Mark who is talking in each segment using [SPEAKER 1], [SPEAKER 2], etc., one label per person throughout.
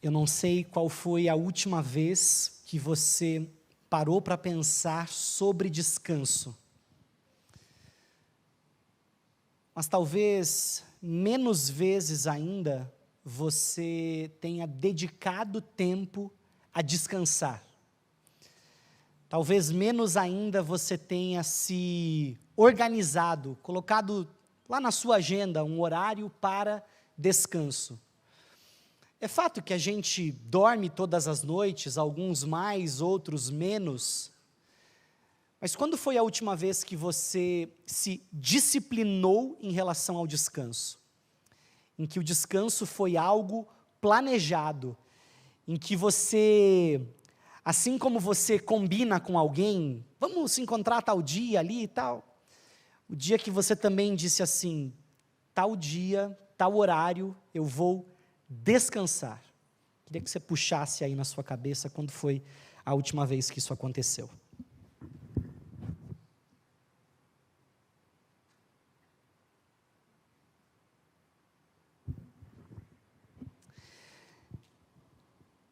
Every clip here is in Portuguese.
[SPEAKER 1] Eu não sei qual foi a última vez que você parou para pensar sobre descanso. Mas talvez menos vezes ainda você tenha dedicado tempo a descansar. Talvez menos ainda você tenha se organizado, colocado lá na sua agenda um horário para descanso. É fato que a gente dorme todas as noites, alguns mais, outros menos. Mas quando foi a última vez que você se disciplinou em relação ao descanso? Em que o descanso foi algo planejado, em que você, assim como você combina com alguém, vamos se encontrar tal dia ali e tal, o dia que você também disse assim, tal dia, tal horário, eu vou descansar. Queria que você puxasse aí na sua cabeça quando foi a última vez que isso aconteceu.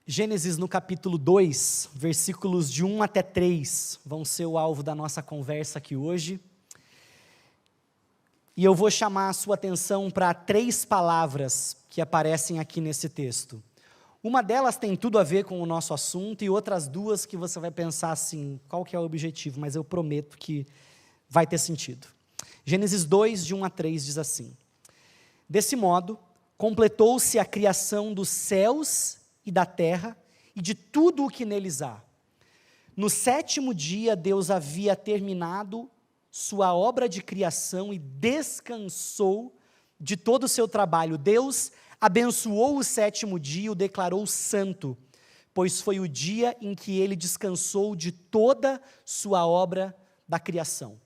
[SPEAKER 1] Gênesis no capítulo 2, versículos de 1 até 3, vão ser o alvo da nossa conversa aqui hoje. E eu vou chamar a sua atenção para 3 palavras que aparecem aqui nesse texto. Uma delas tem tudo a ver com o nosso assunto e outras 2 que você vai pensar assim, qual que é o objetivo, mas eu prometo que vai ter sentido. Gênesis 2, de 1 a 3 diz assim: Desse modo, completou-se a criação dos céus e da terra, e de tudo o que neles há. No 7º dia, Deus havia terminado sua obra de criação e descansou de todo o seu trabalho. Deus abençoou o 7º dia e o declarou santo, pois foi o dia em que ele descansou de toda sua obra da criação.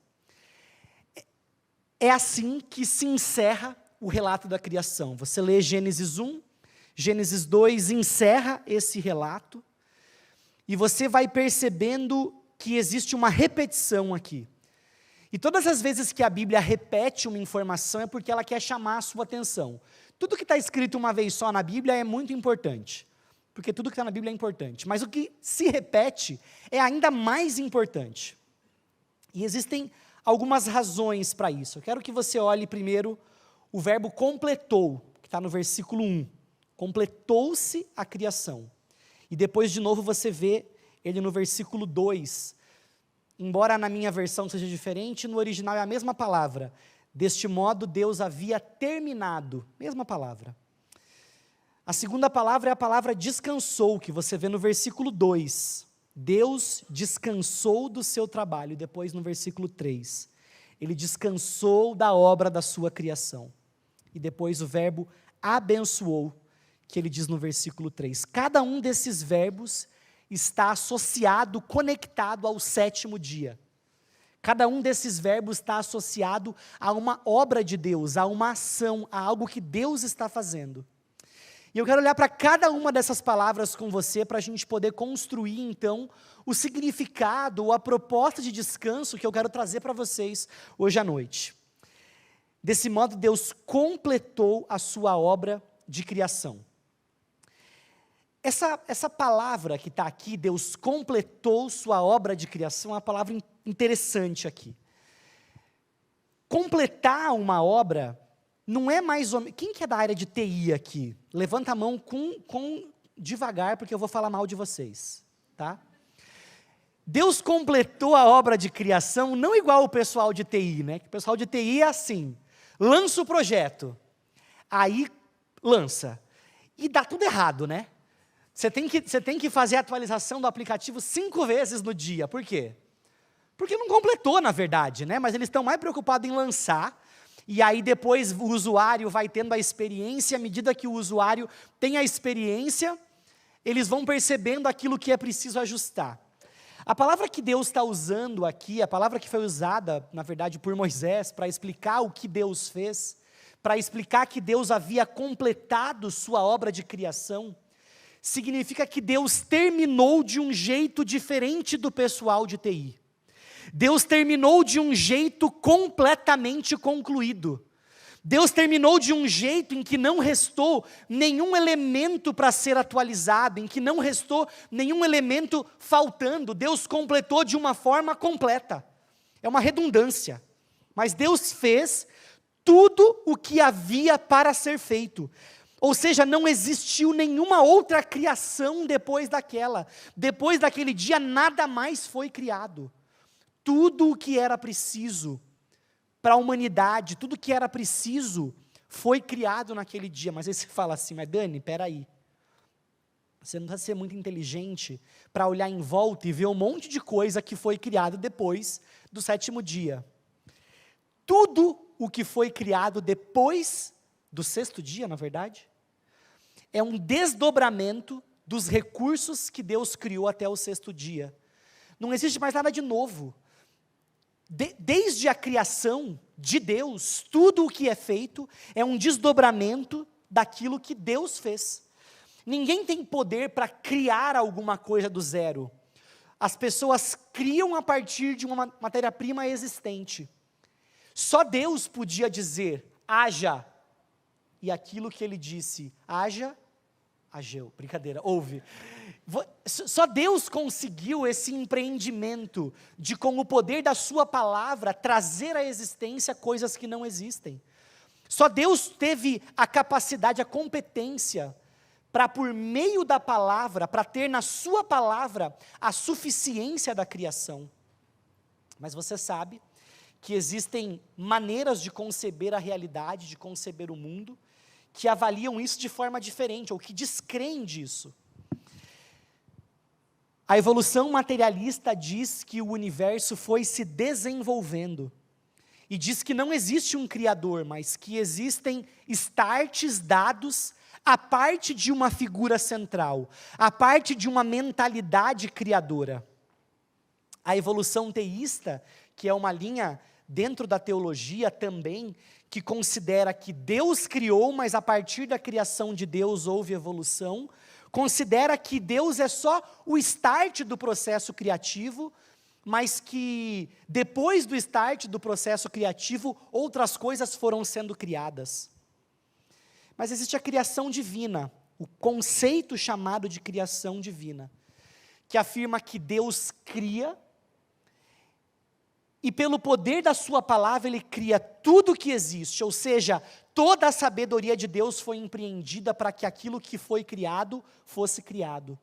[SPEAKER 1] É assim que se encerra o relato da criação. Você lê Gênesis 1, Gênesis 2 encerra esse relato, e você vai percebendo que existe uma repetição aqui. E todas as vezes que a Bíblia repete uma informação é porque ela quer chamar a sua atenção. Tudo que está escrito uma vez só na Bíblia é muito importante, porque tudo que está na Bíblia é importante, mas o que se repete é ainda mais importante. E existem algumas razões para isso. Eu quero que você olhe primeiro o verbo completou, que está no versículo 1. Completou-se a criação. E depois de novo você vê ele no versículo 2. Embora na minha versão seja diferente, no original é a mesma palavra. Deste modo Deus havia terminado. Mesma palavra. A segunda palavra é a palavra descansou, que você vê no versículo 2. Deus descansou do seu trabalho. E depois no versículo 3. Ele descansou da obra da sua criação. E depois o verbo abençoou, que ele diz no versículo 3. Cada um desses verbos está associado, conectado ao 7º dia. Cada um desses verbos está associado a uma obra de Deus, a uma ação, a algo que Deus está fazendo. E eu quero olhar para cada uma dessas palavras com você, para a gente poder construir, então, o significado ou a proposta de descanso que eu quero trazer para vocês hoje à noite. Desse modo, Deus completou a sua obra de criação. Essa palavra que está aqui, Deus completou sua obra de criação, é uma palavra interessante aqui. Completar uma obra não é mais ou menos... Quem que é da área de TI aqui? Levanta a mão com devagar, porque eu vou falar mal de vocês, tá? Deus completou a obra de criação não igual o pessoal de TI, né? O pessoal de TI é assim, lança o projeto, aí lança, e dá tudo errado, né? Você tem que fazer a atualização do aplicativo 5 vezes no dia. Por quê? Porque não completou, na verdade, né? Mas eles estão mais preocupados em lançar, e aí depois o usuário vai tendo a experiência, à medida que o usuário tem a experiência, eles vão percebendo aquilo que é preciso ajustar. A palavra que Deus está usando aqui, a palavra que foi usada, na verdade, por Moisés, para explicar o que Deus fez, para explicar que Deus havia completado sua obra de criação, significa que Deus terminou de um jeito diferente do pessoal de TI. Deus terminou de um jeito completamente concluído. Deus terminou de um jeito em que não restou nenhum elemento para ser atualizado, em que não restou nenhum elemento faltando. Deus completou de uma forma completa. É uma redundância. Mas Deus fez tudo o que havia para ser feito. Ou seja, não existiu nenhuma outra criação depois daquela. Depois daquele dia, nada mais foi criado. Tudo o que era preciso para a humanidade, tudo o que era preciso foi criado naquele dia. Mas aí você fala assim, mas Dani, peraí. Você não precisa ser muito inteligente para olhar em volta e ver um monte de coisa que foi criado depois do 7º dia. Tudo o que foi criado depois do 6º dia, na verdade, é um desdobramento dos recursos que Deus criou até o 6º dia. Não existe mais nada de novo. Desde a criação de Deus, tudo o que é feito é um desdobramento daquilo que Deus fez. Ninguém tem poder para criar alguma coisa do zero. As pessoas criam a partir de uma matéria-prima existente. Só Deus podia dizer, haja, e aquilo que ele disse, haja, ageu, brincadeira, ouve. Só Deus conseguiu esse empreendimento de, com o poder da sua palavra, trazer à existência coisas que não existem. Só Deus teve a capacidade, a competência, para por meio da palavra, para ter na sua palavra a suficiência da criação. Mas você sabe que existem maneiras de conceber a realidade, de conceber o mundo, que avaliam isso de forma diferente, ou que descreem disso. A evolução materialista diz que o universo foi se desenvolvendo, e diz que não existe um criador, mas que existem starts dados a parte de uma figura central, a parte de uma mentalidade criadora. A evolução teísta, que é uma linha dentro da teologia também, que considera que Deus criou, mas a partir da criação de Deus houve evolução, considera que Deus é só o start do processo criativo, mas que depois do start do processo criativo, outras coisas foram sendo criadas. Mas existe a criação divina, o conceito chamado de criação divina, que afirma que Deus cria, e pelo poder da sua palavra, Ele cria tudo o que existe, ou seja, toda a sabedoria de Deus foi empreendida para que aquilo que foi criado, fosse criado.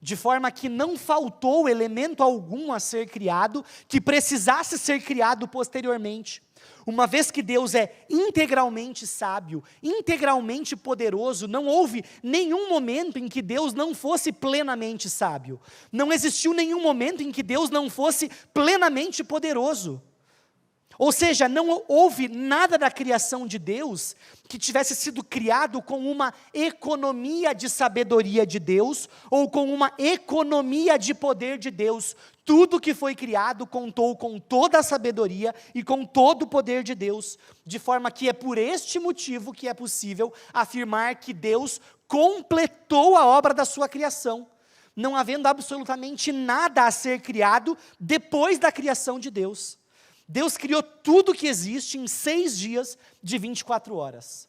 [SPEAKER 1] De forma que não faltou elemento algum a ser criado, que precisasse ser criado posteriormente. Uma vez que Deus é integralmente sábio, integralmente poderoso, não houve nenhum momento em que Deus não fosse plenamente sábio. Não existiu nenhum momento em que Deus não fosse plenamente poderoso. Ou seja, não houve nada da criação de Deus que tivesse sido criado com uma economia de sabedoria de Deus, ou com uma economia de poder de Deus. Tudo que foi criado contou com toda a sabedoria e com todo o poder de Deus, de forma que é por este motivo que é possível afirmar que Deus completou a obra da sua criação, não havendo absolutamente nada a ser criado depois da criação de Deus. Deus criou tudo que existe em 6 dias de 24 horas.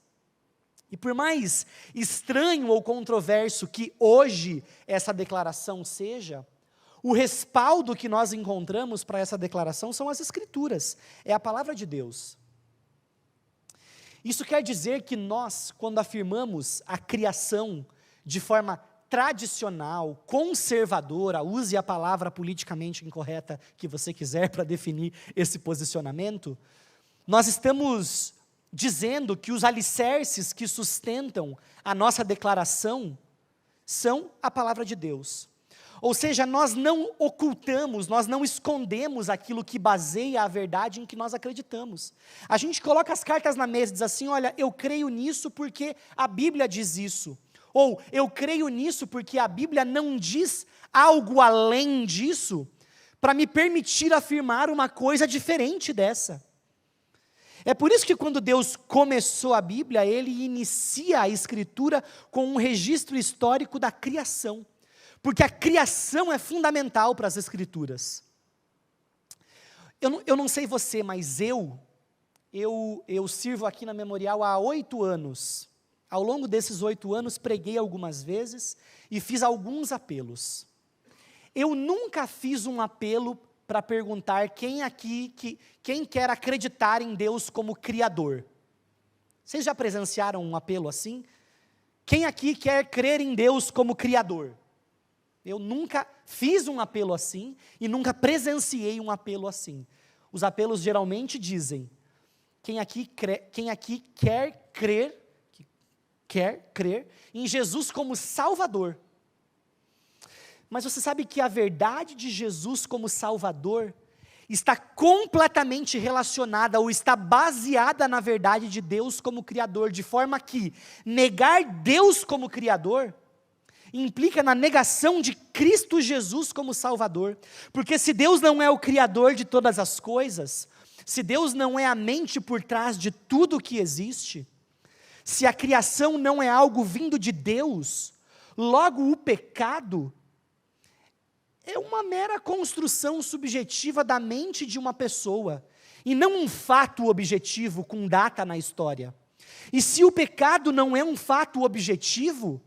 [SPEAKER 1] E por mais estranho ou controverso que hoje essa declaração seja, o respaldo que nós encontramos para essa declaração são as Escrituras, é a palavra de Deus. Isso quer dizer que nós, quando afirmamos a criação de forma tradicional, conservadora, use a palavra politicamente incorreta que você quiser para definir esse posicionamento, nós estamos dizendo que os alicerces que sustentam a nossa declaração são a palavra de Deus. Ou seja, nós não ocultamos, nós não escondemos aquilo que baseia a verdade em que nós acreditamos. A gente coloca as cartas na mesa e diz assim, olha, eu creio nisso porque a Bíblia diz isso. Ou, eu creio nisso porque a Bíblia não diz algo além disso, para me permitir afirmar uma coisa diferente dessa. É por isso que quando Deus começou a Bíblia, Ele inicia a Escritura com um registro histórico da criação. Porque a criação é fundamental para as Escrituras. Eu não sei você, mas eu eu sirvo aqui na Memorial há 8 anos. Ao longo desses 8 anos, preguei algumas vezes e fiz alguns apelos. Eu nunca fiz um apelo para perguntar quem quer acreditar em Deus como Criador. Vocês já presenciaram um apelo assim? Quem aqui quer crer em Deus como Criador? Eu nunca fiz um apelo assim e nunca presenciei um apelo assim. Os apelos geralmente dizem: quem aqui quer crer em Jesus como Salvador. Mas você sabe que a verdade de Jesus como Salvador está completamente relacionada ou está baseada na verdade de Deus como Criador, de forma que negar Deus como Criador implica na negação de Cristo Jesus como Salvador, porque se Deus não é o Criador de todas as coisas, se Deus não é a mente por trás de tudo que existe, se a criação não é algo vindo de Deus, logo o pecado é uma mera construção subjetiva da mente de uma pessoa, e não um fato objetivo com data na história. E se o pecado não é um fato objetivo,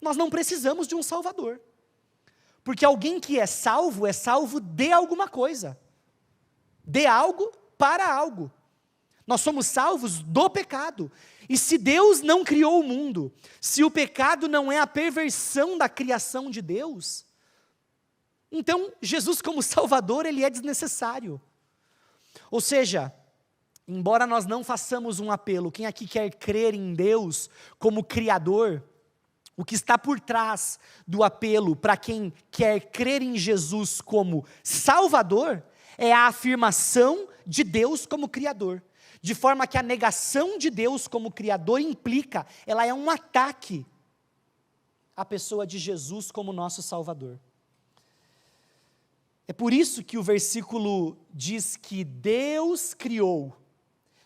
[SPEAKER 1] nós não precisamos de um Salvador. Porque alguém que é salvo de alguma coisa. De algo para algo. Nós somos salvos do pecado. E se Deus não criou o mundo, se o pecado não é a perversão da criação de Deus, então Jesus como Salvador, ele é desnecessário. Ou seja, embora nós não façamos um apelo, quem aqui quer crer em Deus como Criador, o que está por trás do apelo para quem quer crer em Jesus como Salvador, é a afirmação de Deus como Criador. De forma que a negação de Deus como Criador implica, ela é um ataque à pessoa de Jesus como nosso Salvador. É por isso que o versículo diz que Deus criou.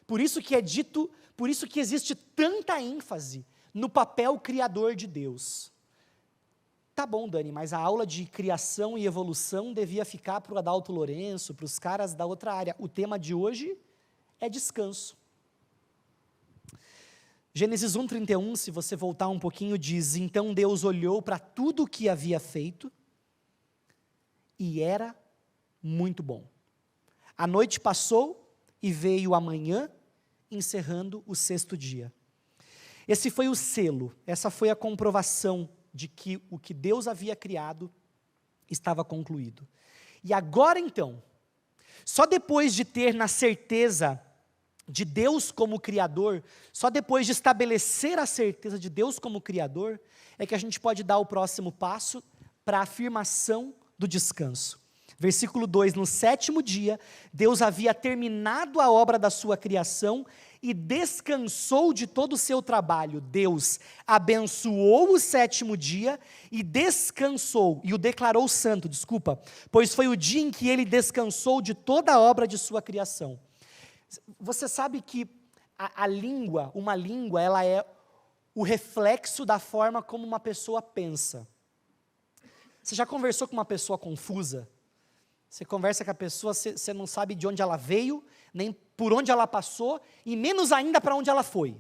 [SPEAKER 1] Por isso que existe tanta ênfase no papel criador de Deus. Tá bom, Dani, mas a aula de criação e evolução devia ficar para o Adalto Lourenço, para os caras da outra área. O tema de hoje é descanso. Gênesis 1:31, se você voltar um pouquinho, diz: então Deus olhou para tudo o que havia feito, e era muito bom. A noite passou e veio a manhã, encerrando o 6º dia. Esse foi o selo, essa foi a comprovação de que o que Deus havia criado estava concluído. E agora então, só depois de ter na certeza de Deus como Criador, só depois de estabelecer a certeza de Deus como Criador, é que a gente pode dar o próximo passo para a afirmação do descanso. Versículo 2, no 7º dia, Deus havia terminado a obra da sua criação e descansou de todo o seu trabalho. Deus abençoou o 7º dia e descansou, e o declarou santo, pois foi o dia em que ele descansou de toda a obra de sua criação. Você sabe que uma língua, ela é o reflexo da forma como uma pessoa pensa. Você já conversou com uma pessoa confusa? Você conversa com a pessoa, você não sabe de onde ela veio, nem por onde ela passou, e menos ainda para onde ela foi.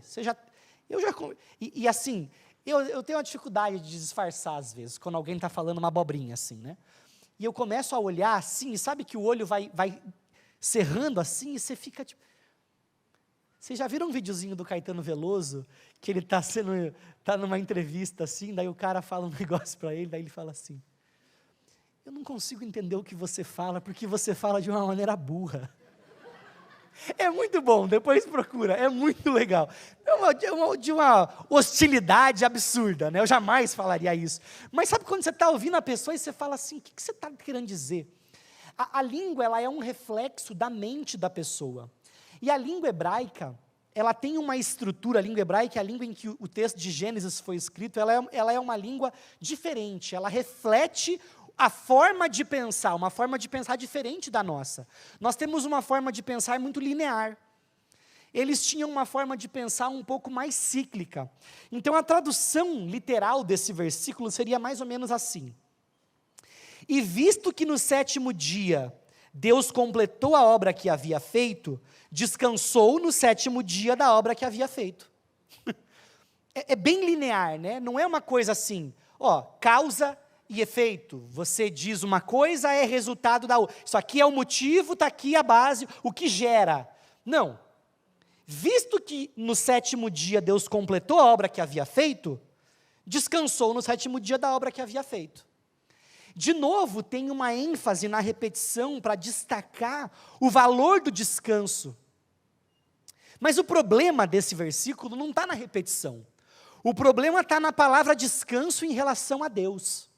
[SPEAKER 1] Assim, eu tenho uma dificuldade de disfarçar às vezes, quando alguém está falando uma abobrinha assim, né? E eu começo a olhar assim, e sabe que o olho vai cerrando assim, e você fica tipo... Vocês já viram um videozinho do Caetano Veloso, que ele tá numa entrevista assim, daí o cara fala um negócio para ele, daí ele fala assim: eu não consigo entender o que você fala, porque você fala de uma maneira burra. É muito bom, depois procura, é muito legal. De uma hostilidade absurda, né? Eu jamais falaria isso. Mas sabe quando você está ouvindo a pessoa e você fala assim, o que você está querendo dizer? A língua, ela é um reflexo da mente da pessoa. E a língua hebraica, ela tem uma estrutura, a língua hebraica, a língua em que o texto de Gênesis foi escrito, ela é uma língua diferente, ela reflete a forma de pensar, uma forma de pensar diferente da nossa. Nós temos uma forma de pensar muito linear. Eles tinham uma forma de pensar um pouco mais cíclica. Então, a tradução literal desse versículo seria mais ou menos assim: e visto que no 7º dia Deus completou a obra que havia feito, descansou no 7º dia da obra que havia feito. É bem linear, né? Não é uma coisa assim, causa e efeito. Você diz uma coisa, é resultado da outra. Isso aqui é o motivo, está aqui a base, o que gera. Não. Visto que no 7º dia Deus completou a obra que havia feito, descansou no 7º dia da obra que havia feito. De novo, tem uma ênfase na repetição para destacar o valor do descanso. Mas o problema desse versículo não está na repetição. O problema está na palavra descanso em relação a Deus.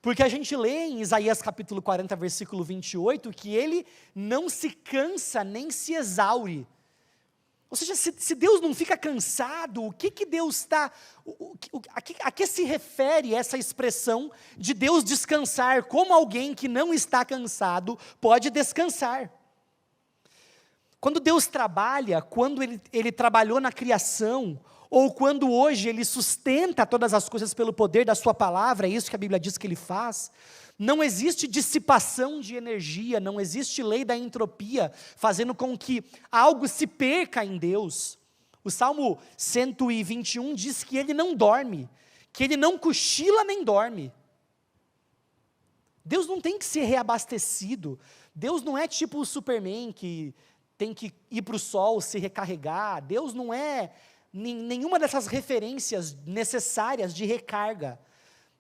[SPEAKER 1] Porque a gente lê em Isaías capítulo 40, versículo 28, que ele não se cansa nem se exaure. Ou seja, se Deus não fica cansado, o que Deus está... A que se refere essa expressão de Deus descansar? Como alguém que não está cansado pode descansar? Quando Deus trabalha, quando Ele trabalhou na criação, ou quando hoje Ele sustenta todas as coisas pelo poder da sua palavra, é isso que a Bíblia diz que Ele faz, não existe dissipação de energia, não existe lei da entropia, fazendo com que algo se perca em Deus. O Salmo 121 diz que Ele não dorme, que Ele não cochila nem dorme. Deus não tem que ser reabastecido, Deus não é tipo o Superman que tem que ir para o sol se recarregar, Deus não é nenhuma dessas referências necessárias de recarga.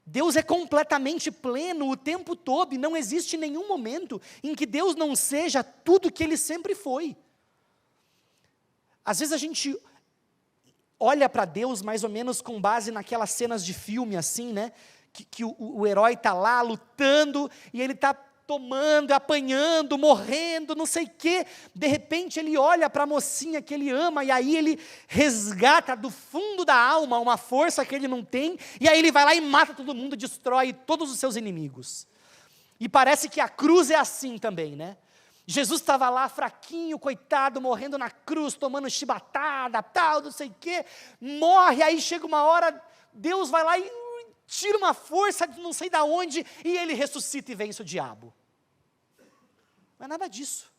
[SPEAKER 1] Deus é completamente pleno o tempo todo e não existe nenhum momento em que Deus não seja tudo que Ele sempre foi. Às vezes a gente olha para Deus mais ou menos com base naquelas cenas de filme assim, né? Que o herói está lá lutando e ele está tomando, apanhando, morrendo, não sei o quê. De repente ele olha para a mocinha que ele ama e aí ele resgata do fundo da alma uma força que ele não tem, e aí ele vai lá e mata todo mundo, destrói todos os seus inimigos. E parece que a cruz é assim também, né? Jesus estava lá fraquinho, coitado, morrendo na cruz, tomando chibatada, tal, não sei o quê, morre, aí chega uma hora, Deus vai lá e tira uma força de não sei de onde, e ele ressuscita e vence o diabo. Não é nada disso.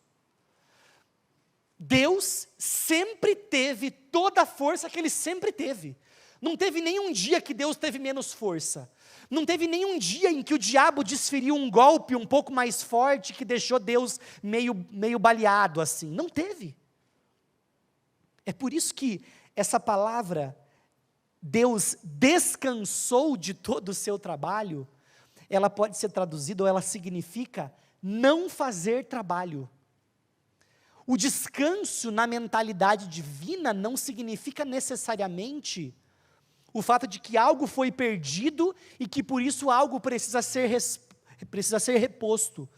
[SPEAKER 1] Deus sempre teve toda a força que Ele sempre teve. Não teve nenhum dia que Deus teve menos força. Não teve nenhum dia em que o diabo desferiu um golpe um pouco mais forte que deixou Deus meio baleado assim. Não teve. É por isso que essa palavra, Deus descansou de todo o seu trabalho, ela pode ser traduzida ou ela significa não fazer trabalho. O descanso na mentalidade divina não significa necessariamente o fato de que algo foi perdido e que por isso algo precisa ser reposto,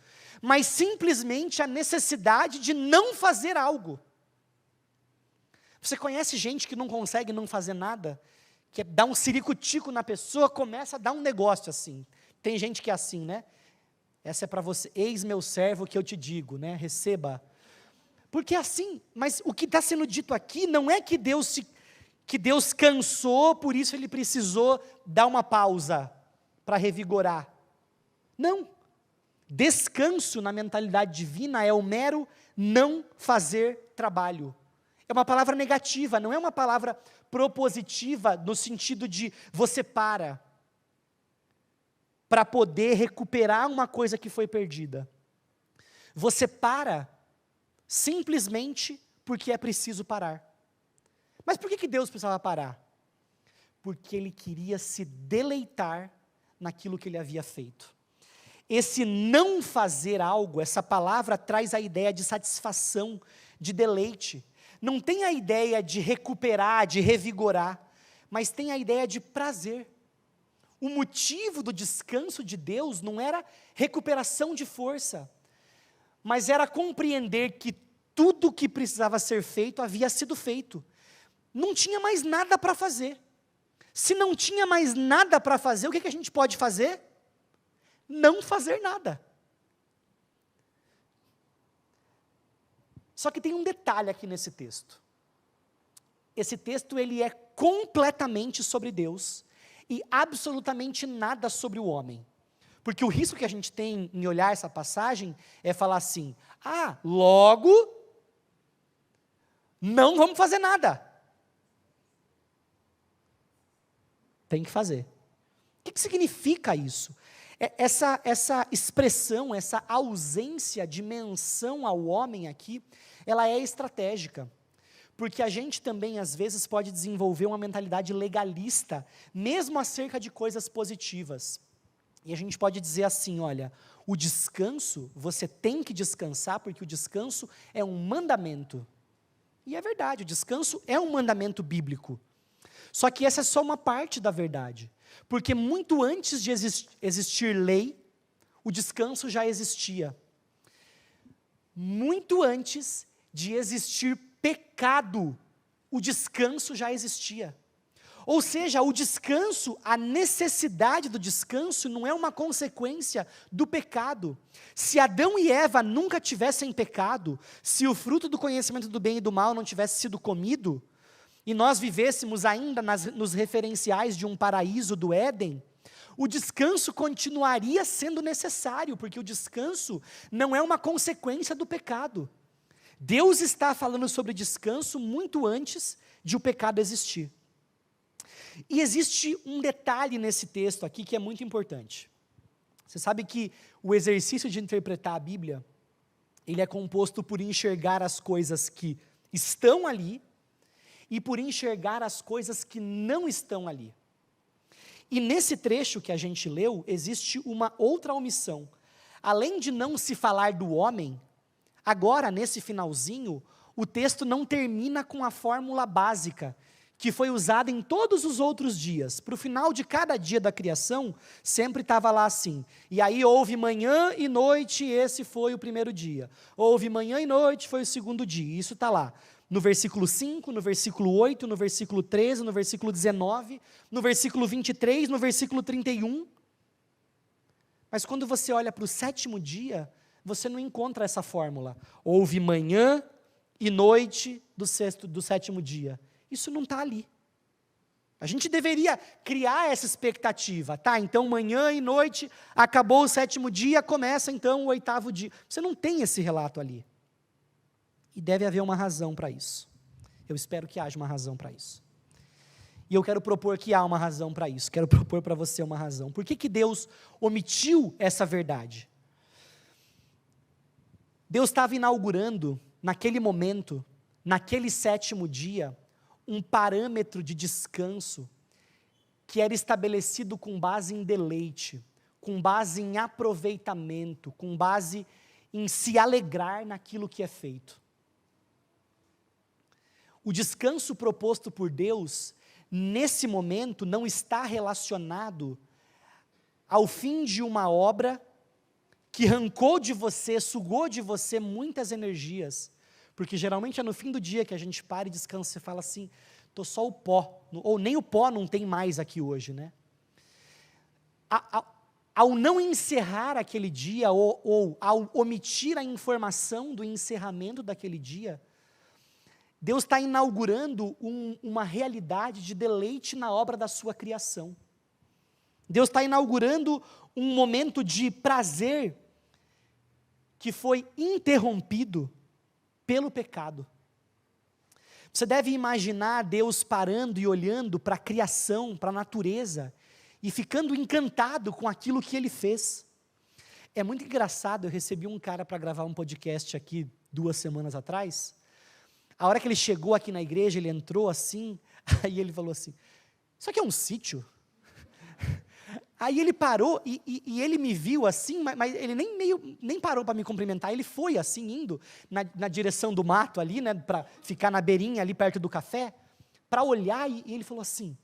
[SPEAKER 1] mas simplesmente a necessidade de não fazer algo. Você conhece gente que não consegue não fazer nada? Que dá um ciricutico na pessoa, começa a dar um negócio assim. Tem gente que é assim, né? Essa é para você, eis meu servo que eu te digo, né? Receba. Porque é assim, mas o que está sendo dito aqui não é que Deus cansou, por isso Ele precisou dar uma pausa para revigorar. Não. Descanso na mentalidade divina é o mero não fazer trabalho. É uma palavra negativa, não é uma palavra propositiva no sentido de você para poder recuperar uma coisa que foi perdida. Você para simplesmente porque é preciso parar. Mas por que Deus precisava parar? Porque Ele queria se deleitar naquilo que Ele havia feito. Esse não fazer algo, essa palavra traz a ideia de satisfação, de deleite. Não tem a ideia de recuperar, de revigorar, mas tem a ideia de prazer. O motivo do descanso de Deus não era recuperação de força, mas era compreender que tudo o que precisava ser feito havia sido feito. Não tinha mais nada para fazer. Se não tinha mais nada para fazer, o que a gente pode fazer? Não fazer nada. Só que tem um detalhe aqui nesse texto. Esse texto ele é completamente sobre Deus e absolutamente nada sobre o homem. Porque o risco que a gente tem em olhar essa passagem é falar assim: logo, não vamos fazer nada. Tem que fazer. O que significa isso? Essa expressão, essa ausência de menção ao homem aqui, ela é estratégica. Porque a gente também, às vezes, pode desenvolver uma mentalidade legalista, mesmo acerca de coisas positivas. E a gente pode dizer assim, olha, o descanso, você tem que descansar, porque o descanso é um mandamento. E é verdade, o descanso é um mandamento bíblico. Só que essa é só uma parte da verdade. Porque muito antes de existir lei, o descanso já existia. Muito antes de existir pecado, o descanso já existia. Ou seja, o descanso, a necessidade do descanso não é uma consequência do pecado. Se Adão e Eva nunca tivessem pecado, se o fruto do conhecimento do bem e do mal não tivesse sido comido, e nós vivêssemos ainda nos referenciais de um paraíso do Éden, o descanso continuaria sendo necessário, porque o descanso não é uma consequência do pecado. Deus está falando sobre descanso muito antes de o pecado existir. E existe um detalhe nesse texto aqui que é muito importante. Você sabe que o exercício de interpretar a Bíblia, ele é composto por enxergar as coisas que estão ali e por enxergar as coisas que não estão ali. E nesse trecho que a gente leu, existe uma outra omissão. Além de não se falar do homem, agora, nesse finalzinho, o texto não termina com a fórmula básica, que foi usada em todos os outros dias. Para o final de cada dia da criação, sempre estava lá assim. E aí houve manhã e noite, esse foi o primeiro dia. Houve manhã e noite, foi o segundo dia. Isso está lá. No versículo 5, no versículo 8, no versículo 13, no versículo 19, no versículo 23, no versículo 31. Mas quando você olha para o sétimo dia, você não encontra essa fórmula. Houve manhã e noite do sétimo dia. Isso não está ali. A gente deveria criar essa expectativa. Tá, então manhã e noite, acabou o sétimo dia, começa então o oitavo dia. Você não tem esse relato ali. E deve haver uma razão para isso. Eu espero que haja uma razão para isso. E eu quero propor que há uma razão para isso. Quero propor para você uma razão. Por que Deus omitiu essa verdade? Deus estava inaugurando, naquele momento, naquele sétimo dia, um parâmetro de descanso que era estabelecido com base em deleite, com base em aproveitamento, com base em se alegrar naquilo que é feito. O descanso proposto por Deus, nesse momento, não está relacionado ao fim de uma obra que arrancou de você, sugou de você muitas energias, porque geralmente é no fim do dia que a gente para e descansa e fala assim, estou só o pó, ou nem o pó não tem mais aqui hoje, né? Ao não encerrar aquele dia, ou ao omitir a informação do encerramento daquele dia, Deus está inaugurando uma realidade de deleite na obra da sua criação. Deus está inaugurando um momento de prazer que foi interrompido pelo pecado. Você deve imaginar Deus parando e olhando para a criação, para a natureza, e ficando encantado com aquilo que Ele fez. É muito engraçado, eu recebi um cara para gravar um podcast aqui 2 semanas atrás. A hora que ele chegou aqui na igreja, ele entrou assim, aí ele falou assim, isso aqui é um sítio? Aí ele parou e ele me viu assim, mas ele nem parou para me cumprimentar, ele foi assim, indo na direção do mato ali, né, para ficar na beirinha ali perto do café, para olhar, e ele falou assim,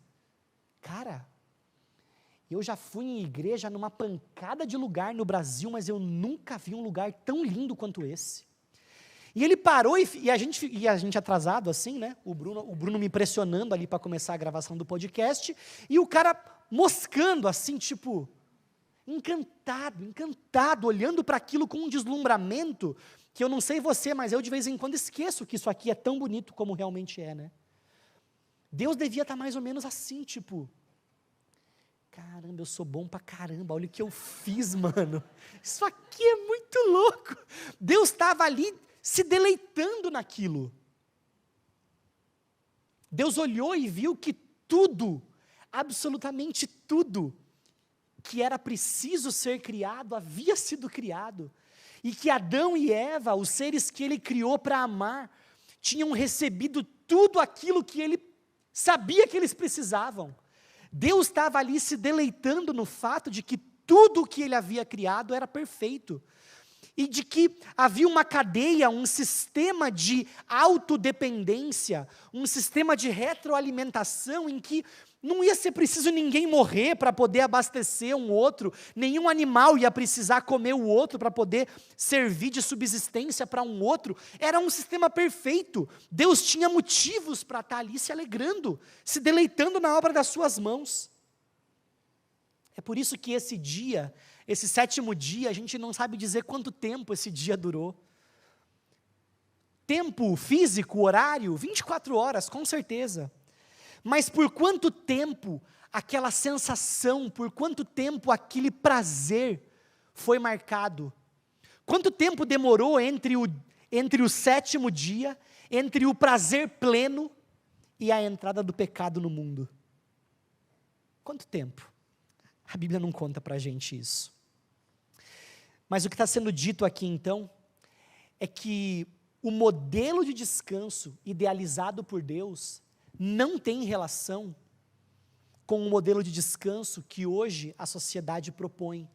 [SPEAKER 1] cara, eu já fui em igreja numa pancada de lugar no Brasil, mas eu nunca vi um lugar tão lindo quanto esse. E ele parou e a gente atrasado assim, né? O Bruno me pressionando ali para começar a gravação do podcast, e o cara moscando assim, tipo, encantado, olhando para aquilo com um deslumbramento, que eu não sei você, mas eu de vez em quando esqueço que isso aqui é tão bonito como realmente é, né? Deus devia estar mais ou menos assim, tipo, caramba, eu sou bom pra caramba, olha o que eu fiz, mano. Isso aqui é muito louco. Deus estava ali se deleitando naquilo. Deus olhou e viu que tudo, absolutamente tudo, que era preciso ser criado, havia sido criado. E que Adão e Eva, os seres que ele criou para amar, tinham recebido tudo aquilo que ele sabia que eles precisavam. Deus estava ali se deleitando no fato de que tudo o que ele havia criado era perfeito. E de que havia uma cadeia, um sistema de autodependência, um sistema de retroalimentação em que não ia ser preciso ninguém morrer para poder abastecer um outro, nenhum animal ia precisar comer o outro para poder servir de subsistência para um outro. Era um sistema perfeito. Deus tinha motivos para estar ali se alegrando, se deleitando na obra das suas mãos. É por isso que esse dia, esse 7º dia, a gente não sabe dizer quanto tempo esse dia durou. Tempo físico, horário, 24 horas, com certeza. Mas por quanto tempo aquela sensação, por quanto tempo aquele prazer foi marcado? Quanto tempo demorou entre o 7º dia, entre o prazer pleno e a entrada do pecado no mundo? Quanto tempo? A Bíblia não conta para a gente isso. Mas o que está sendo dito aqui então, é que o modelo de descanso idealizado por Deus não tem relação com o modelo de descanso que hoje a sociedade propõe,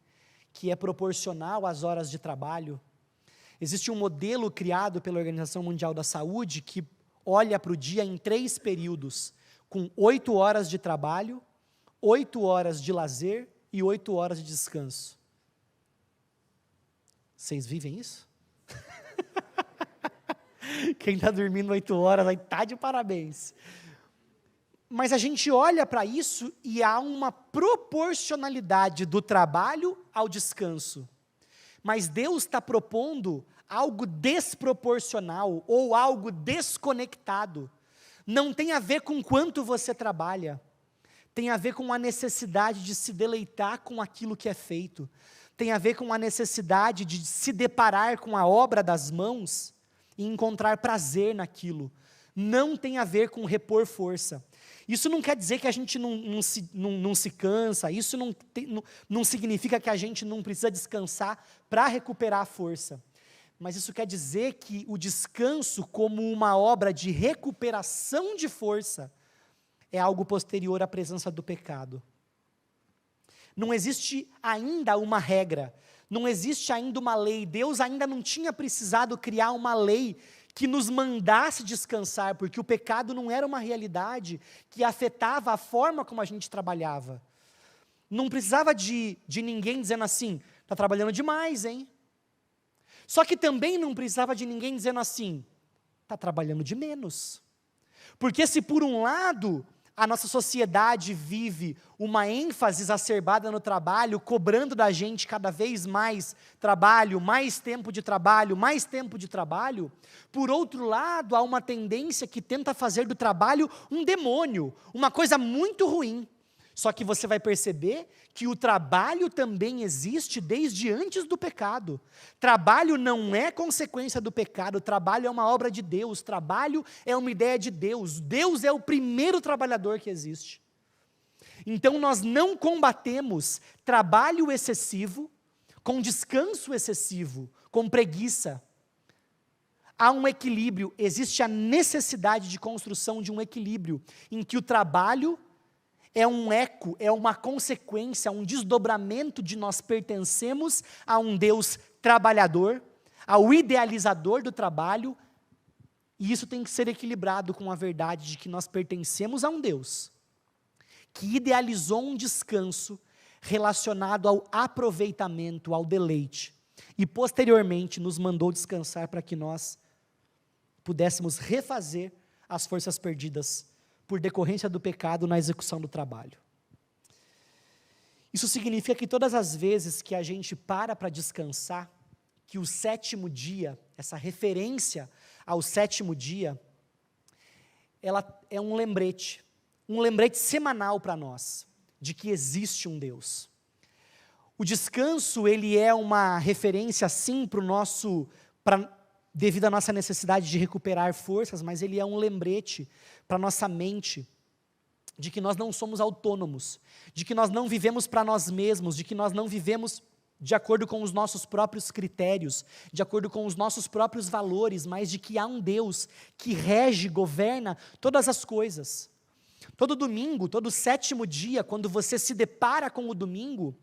[SPEAKER 1] que é proporcional às horas de trabalho. Existe um modelo criado pela Organização Mundial da Saúde que olha para o dia em 3 períodos, com 8 horas de trabalho, 8 horas de lazer e 8 horas de descanso. Vocês vivem isso? Quem está dormindo 8 horas vai estar de parabéns. Mas a gente olha para isso e há uma proporcionalidade do trabalho ao descanso. Mas Deus está propondo algo desproporcional ou algo desconectado. Não tem a ver com quanto você trabalha. Tem a ver com a necessidade de se deleitar com aquilo que é feito. Tem a ver com a necessidade de se deparar com a obra das mãos e encontrar prazer naquilo. Não tem a ver com repor força. Isso não quer dizer que a gente não se cansa, isso não significa que a gente não precisa descansar para recuperar a força. Mas isso quer dizer que o descanso, como uma obra de recuperação de força, é algo posterior à presença do pecado. Não existe ainda uma regra, não existe ainda uma lei. Deus ainda não tinha precisado criar uma lei que nos mandasse descansar, porque o pecado não era uma realidade que afetava a forma como a gente trabalhava. Não precisava de ninguém dizendo assim, está trabalhando demais, hein? Só que também não precisava de ninguém dizendo assim, está trabalhando de menos. Porque se por um lado a nossa sociedade vive uma ênfase exacerbada no trabalho, cobrando da gente cada vez mais trabalho, mais tempo de trabalho, mais tempo de trabalho. Por outro lado, há uma tendência que tenta fazer do trabalho um demônio, uma coisa muito ruim. Só que você vai perceber que o trabalho também existe desde antes do pecado. Trabalho não é consequência do pecado, trabalho é uma obra de Deus, trabalho é uma ideia de Deus. Deus é o primeiro trabalhador que existe. Então nós não combatemos trabalho excessivo com descanso excessivo, com preguiça. Há um equilíbrio, existe a necessidade de construção de um equilíbrio, em que o trabalho é um eco, é uma consequência, um desdobramento de nós pertencemos a um Deus trabalhador, ao idealizador do trabalho, e isso tem que ser equilibrado com a verdade de que nós pertencemos a um Deus que idealizou um descanso relacionado ao aproveitamento, ao deleite, e posteriormente nos mandou descansar para que nós pudéssemos refazer as forças perdidas por decorrência do pecado na execução do trabalho. Isso significa que todas as vezes que a gente para descansar, que o 7º dia, essa referência ao 7º dia, ela é um lembrete semanal para nós. de que existe um Deus. O descanso, ele é uma referência, sim, devido à nossa necessidade de recuperar forças, mas ele é um lembrete para a nossa mente, de que nós não somos autônomos, de que nós não vivemos para nós mesmos, de que nós não vivemos de acordo com os nossos próprios critérios, de acordo com os nossos próprios valores, mas de que há um Deus que rege, governa todas as coisas. Todo domingo, todo sétimo dia, quando você se depara com o domingo,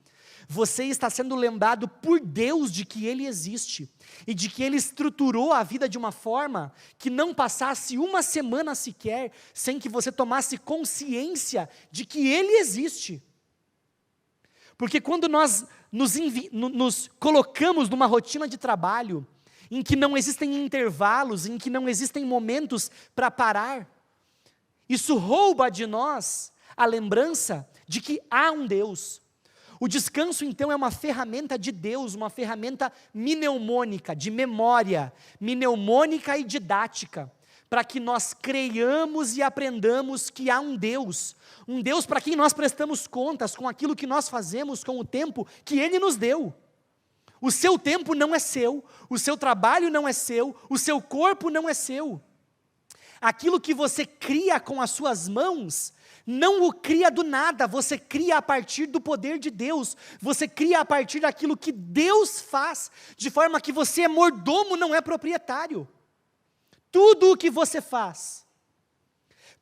[SPEAKER 1] você está sendo lembrado por Deus de que Ele existe, e de que Ele estruturou a vida de uma forma que não passasse uma semana sequer, sem que você tomasse consciência de que Ele existe. Porque quando nós nos colocamos numa rotina de trabalho, em que não existem intervalos, em que não existem momentos para parar, isso rouba de nós a lembrança de que há um Deus. O descanso, então, é uma ferramenta de Deus, uma ferramenta mnemônica, de memória, mnemônica e didática, para que nós creiamos e aprendamos que há um Deus para quem nós prestamos contas com aquilo que nós fazemos com o tempo que Ele nos deu. O seu tempo não é seu, o seu trabalho não é seu, o seu corpo não é seu. Aquilo que você cria com as suas mãos, não o cria do nada, você cria a partir do poder de Deus, você cria a partir daquilo que Deus faz, de forma que você é mordomo, não é proprietário. Tudo o que você faz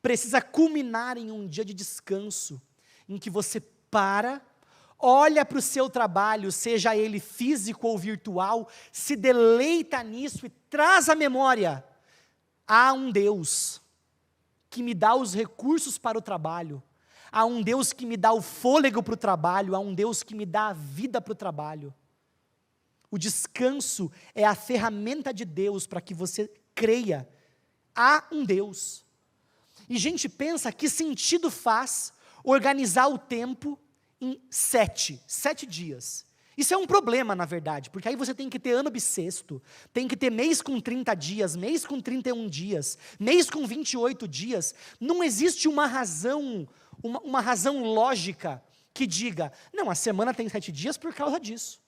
[SPEAKER 1] precisa culminar em um dia de descanso, em que você para, olha para o seu trabalho, seja ele físico ou virtual, se deleita nisso e traz à memória: há um Deus que me dá os recursos para o trabalho, há um Deus que me dá o fôlego para o trabalho, há um Deus que me dá a vida para o trabalho. O descanso é a ferramenta de Deus para que você creia: há um Deus. E gente, pensa que sentido faz organizar o tempo em 7 dias. Isso é um problema, na verdade, porque aí você tem que ter ano bissexto, tem que ter mês com 30 dias, mês com 31 dias, mês com 28 dias. Não existe uma razão lógica que diga: não, a semana tem 7 dias por causa disso.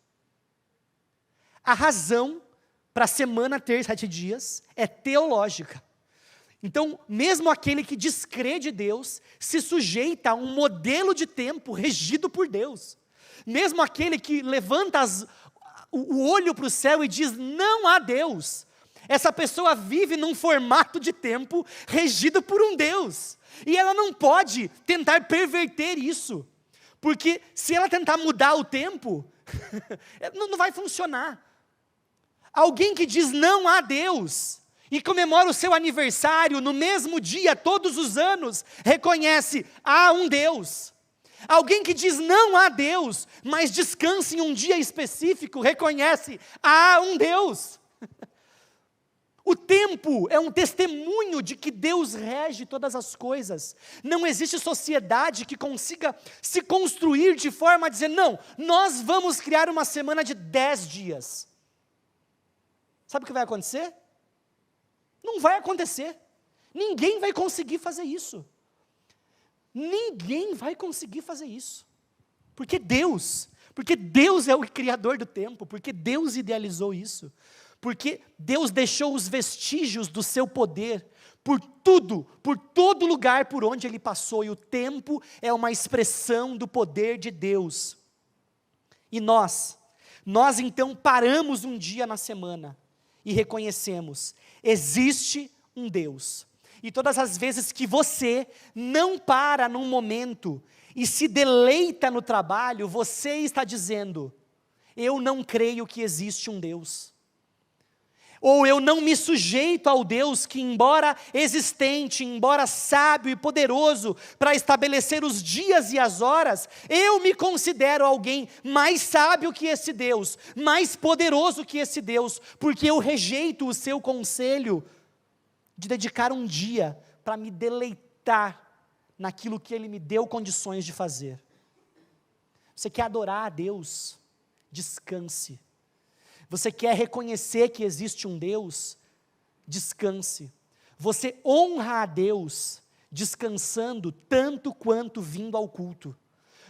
[SPEAKER 1] A razão para a semana ter 7 dias é teológica. Então, mesmo aquele que descrê de Deus, se sujeita a um modelo de tempo regido por Deus. Mesmo aquele que levanta o olho para o céu e diz: não há Deus, essa pessoa vive num formato de tempo regido por um Deus. E ela não pode tentar perverter isso, porque se ela tentar mudar o tempo, não vai funcionar. Alguém que diz não há Deus e comemora o seu aniversário no mesmo dia, todos os anos, reconhece: há um Deus. Alguém que diz não há Deus, mas descansa em um dia específico, reconhece: há um Deus. O tempo é um testemunho de que Deus rege todas as coisas. Não existe sociedade que consiga se construir de forma a dizer: não, nós vamos criar uma semana de 10 dias. Sabe o que vai acontecer? Não vai acontecer. Ninguém vai conseguir fazer isso. Ninguém vai conseguir fazer isso. Porque Deus é o criador do tempo, porque Deus idealizou isso, porque Deus deixou os vestígios do seu poder por tudo, por todo lugar por onde Ele passou, e o tempo é uma expressão do poder de Deus. E nós então paramos um dia na semana e reconhecemos: existe um Deus. E todas as vezes que você não para num momento e se deleita no trabalho, você está dizendo: eu não creio que existe um Deus. Ou eu não me sujeito ao Deus que, embora existente, embora sábio e poderoso para estabelecer os dias e as horas, eu me considero alguém mais sábio que esse Deus, mais poderoso que esse Deus, porque eu rejeito o seu conselho de dedicar um dia para me deleitar naquilo que Ele me deu condições de fazer. Você quer adorar a Deus? Descanse. Você quer reconhecer que existe um Deus? Descanse. Você honra a Deus descansando tanto quanto vindo ao culto.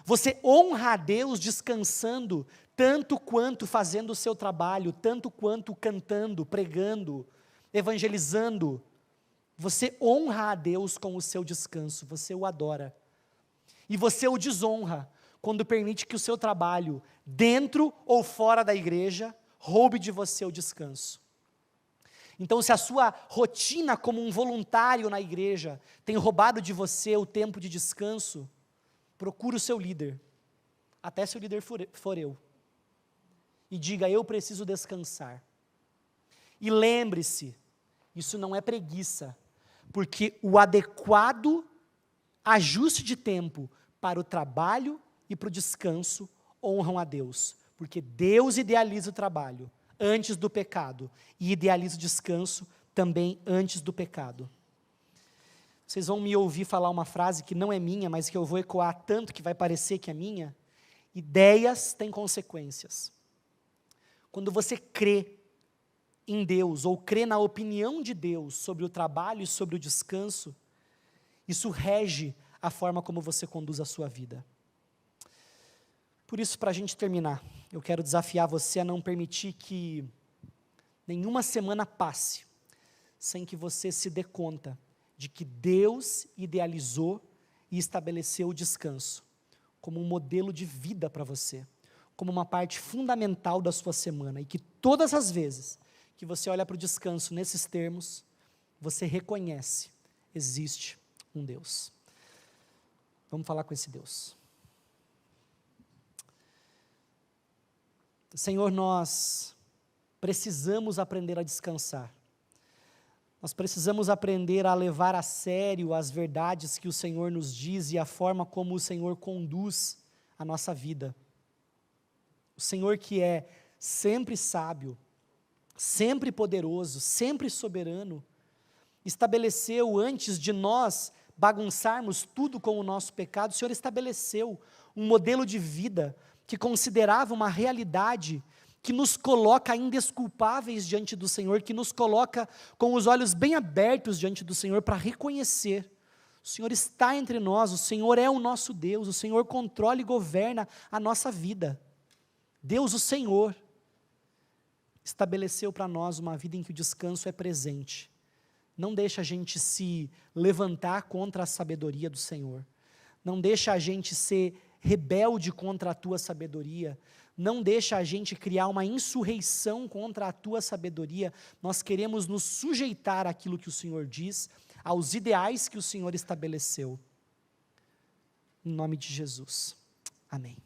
[SPEAKER 1] Você honra a Deus descansando, tanto quanto fazendo o seu trabalho, tanto quanto cantando, pregando, evangelizando. Você honra a Deus com o seu descanso, você o adora. E você o desonra quando permite que o seu trabalho, dentro ou fora da igreja, roube de você o descanso. Então, se a sua rotina como um voluntário na igreja tem roubado de você o tempo de descanso, procure o seu líder, até se o líder for eu, e diga: eu preciso descansar. E lembre-se, isso não é preguiça, porque o adequado ajuste de tempo para o trabalho e para o descanso honram a Deus, porque Deus idealiza o trabalho antes do pecado, e idealiza o descanso também antes do pecado. Vocês vão me ouvir falar uma frase que não é minha, mas que eu vou ecoar tanto que vai parecer que é minha. Ideias têm consequências. Quando você crê em Deus, ou crê na opinião de Deus sobre o trabalho e sobre o descanso, isso rege a forma como você conduz a sua vida. Por isso, para a gente terminar, eu quero desafiar você a não permitir que nenhuma semana passe sem que você se dê conta de que Deus idealizou e estabeleceu o descanso como um modelo de vida para você, como uma parte fundamental da sua semana, e que todas as vezes que você olha para o descanso nesses termos, você reconhece, existe um Deus. Vamos falar com esse Deus. Senhor, nós precisamos aprender a descansar. Nós precisamos aprender a levar a sério as verdades que o Senhor nos diz e a forma como o Senhor conduz a nossa vida. O Senhor que é sempre sábio, sempre poderoso, sempre soberano, estabeleceu antes de nós bagunçarmos tudo com o nosso pecado, o Senhor estabeleceu um modelo de vida que considerava uma realidade que nos coloca indesculpáveis diante do Senhor, que nos coloca com os olhos bem abertos diante do Senhor para reconhecer: o Senhor está entre nós, o Senhor é o nosso Deus, o Senhor controla e governa a nossa vida. Deus, o Senhor, estabeleceu para nós uma vida em que o descanso é presente. Não deixa a gente se levantar contra a sabedoria do Senhor. Não deixa a gente ser rebelde contra a tua sabedoria, não deixa a gente criar uma insurreição contra a tua sabedoria. Nós queremos nos sujeitar àquilo que o Senhor diz, aos ideais que o Senhor estabeleceu. Em nome de Jesus. Amém.